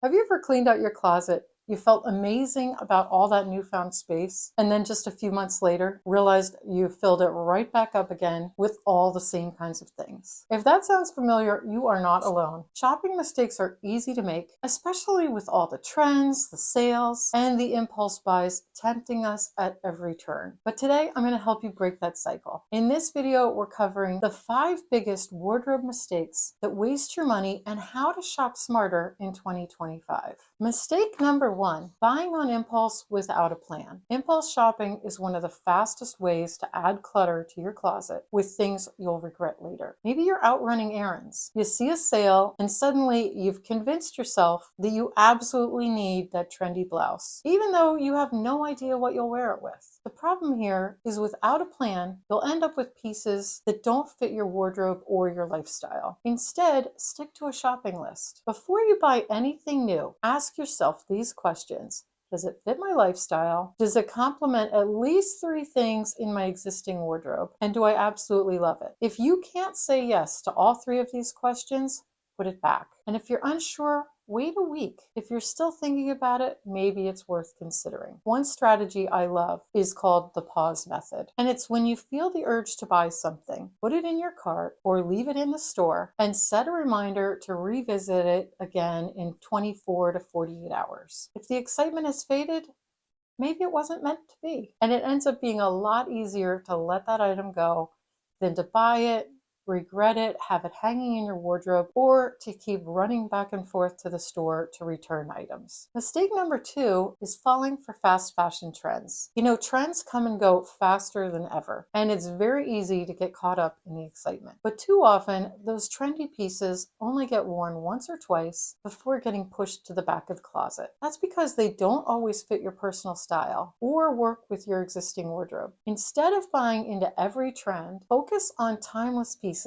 Have you ever cleaned out your closet? You felt amazing about all that newfound space, and then just a few months later realized you filled it right back up again with all the same kinds of things. If that sounds familiar, you are not alone. Shopping mistakes are easy to make, especially with all the trends, the sales, and the impulse buys tempting us at every turn. But today I'm going to help you break that cycle. In this video, we're covering the 5 biggest wardrobe mistakes that waste your money and how to shop smarter in 2025. Mistake number 1, buying on impulse without a plan. Impulse shopping is one of the fastest ways to add clutter to your closet with things you'll regret later. Maybe you're out running errands. You see a sale and suddenly you've convinced yourself that you absolutely need that trendy blouse, even though you have no idea what you'll wear it with. The problem here is without a plan, you'll end up with pieces that don't fit your wardrobe or your lifestyle. Instead, stick to a shopping list. Before you buy anything new, ask yourself these questions. Does it fit my lifestyle? Does it complement at least 3 things in my existing wardrobe? And do I absolutely love it? If you can't say yes to all 3 of these questions, put it back. And if you're unsure, wait a week. If you're still thinking about it, maybe it's worth considering. One strategy I love is called the pause method. And it's when you feel the urge to buy something, put it in your cart or leave it in the store and set a reminder to revisit it again in 24 to 48 hours. If the excitement has faded, maybe it wasn't meant to be. And it ends up being a lot easier to let that item go than to buy it, regret it, have it hanging in your wardrobe, or to keep running back and forth to the store to return items. Mistake number 2 is falling for fast fashion trends. You know, trends come and go faster than ever, and it's very easy to get caught up in the excitement. But too often, those trendy pieces only get worn once or twice before getting pushed to the back of the closet. That's because they don't always fit your personal style or work with your existing wardrobe. Instead of buying into every trend, focus on timeless pieces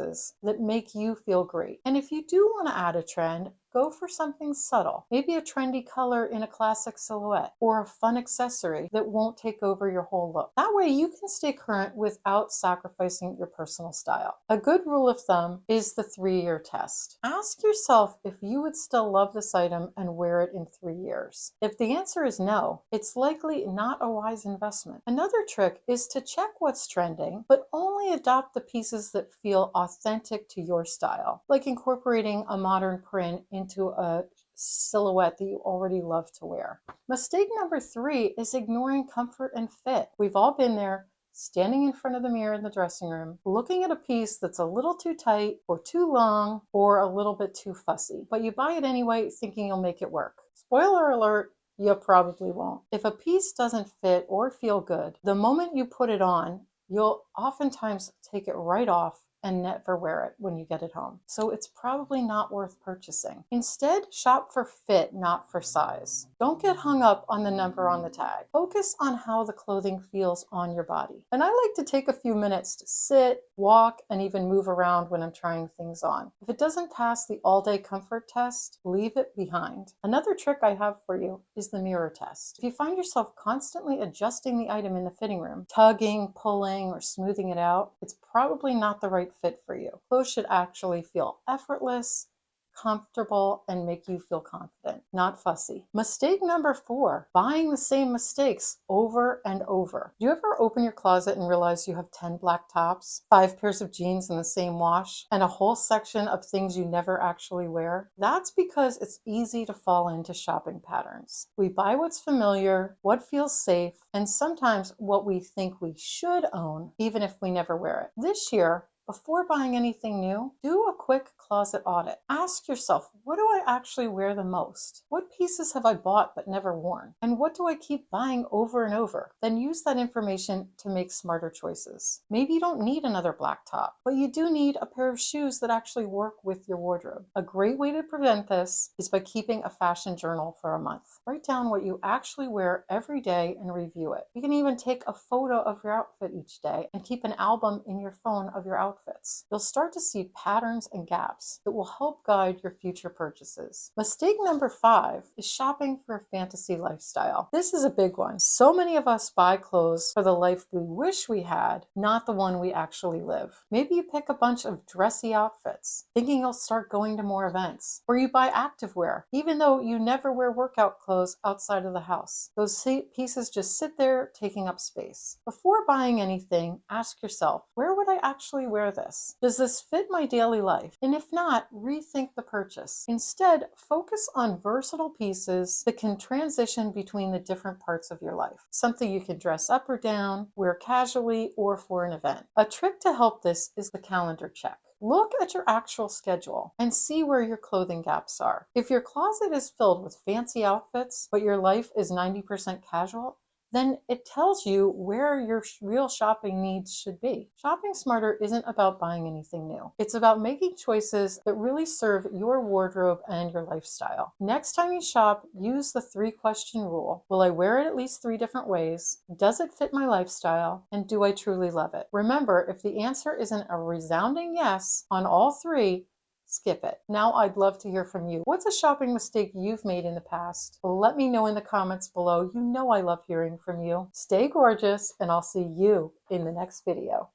that make you feel great. And if you do want to add a trend, go for something subtle, maybe a trendy color in a classic silhouette or a fun accessory that won't take over your whole look. That way you can stay current without sacrificing your personal style. A good rule of thumb is the 3-year test. Ask yourself if you would still love this item and wear it in 3 years. If the answer is no, it's likely not a wise investment. Another trick is to check what's trending, but only adopt the pieces that feel authentic to your style, like incorporating a modern print into a silhouette that you already love to wear. Mistake number 3 is ignoring comfort and fit. We've all been there, standing in front of the mirror in the dressing room, looking at a piece that's a little too tight or too long or a little bit too fussy, but you buy it anyway thinking you'll make it work. Spoiler alert, you probably won't. If a piece doesn't fit or feel good, the moment you put it on, you'll oftentimes take it right off and never wear it when you get it home. So it's probably not worth purchasing. Instead, shop for fit, not for size. Don't get hung up on the number on the tag. Focus on how the clothing feels on your body. And I like to take a few minutes to sit, walk, and even move around when I'm trying things on. If it doesn't pass the all-day comfort test, leave it behind. Another trick I have for you is the mirror test. If you find yourself constantly adjusting the item in the fitting room, tugging, pulling, or smoothing it out, it's probably not the right fit for you. Clothes should actually feel effortless, comfortable, and make you feel confident, not fussy. Mistake number 4, buying the same mistakes over and over. Do you ever open your closet and realize you have 10 black tops, 5 pairs of jeans in the same wash, and a whole section of things you never actually wear? That's because it's easy to fall into shopping patterns. We buy what's familiar, what feels safe, and sometimes what we think we should own, even if we never wear it. This year, before buying anything new, do a quick closet audit. Ask yourself, what do I actually wear the most? What pieces have I bought but never worn? And what do I keep buying over and over? Then use that information to make smarter choices. Maybe you don't need another black top, but you do need a pair of shoes that actually work with your wardrobe. A great way to prevent this is by keeping a fashion journal for a month. Write down what you actually wear every day and review it. You can even take a photo of your outfit each day and keep an album in your phone of your outfit outfits. You'll start to see patterns and gaps that will help guide your future purchases. Mistake number 5 is shopping for a fantasy lifestyle. This is a big one. So many of us buy clothes for the life we wish we had, not the one we actually live. Maybe you pick a bunch of dressy outfits, thinking you'll start going to more events, or you buy activewear, even though you never wear workout clothes outside of the house. Those pieces just sit there taking up space. Before buying anything, ask yourself, where would I actually wear this? Does this fit my daily life? And if not, rethink the purchase. Instead, focus on versatile pieces that can transition between the different parts of your life. Something you can dress up or down, wear casually, or for an event. A trick to help this is the calendar check. Look at your actual schedule and see where your clothing gaps are. If your closet is filled with fancy outfits, but your life is 90% casual, then it tells you where your real shopping needs should be. Shopping smarter isn't about buying anything new. It's about making choices that really serve your wardrobe and your lifestyle. Next time you shop, use the 3-question rule. Will I wear it at least 3 different ways? Does it fit my lifestyle? And do I truly love it? Remember, if the answer isn't a resounding yes on all 3, skip it. Now I'd love to hear from you. What's a shopping mistake you've made in the past? Let me know in the comments below. You know I love hearing from you. Stay gorgeous, and I'll see you in the next video.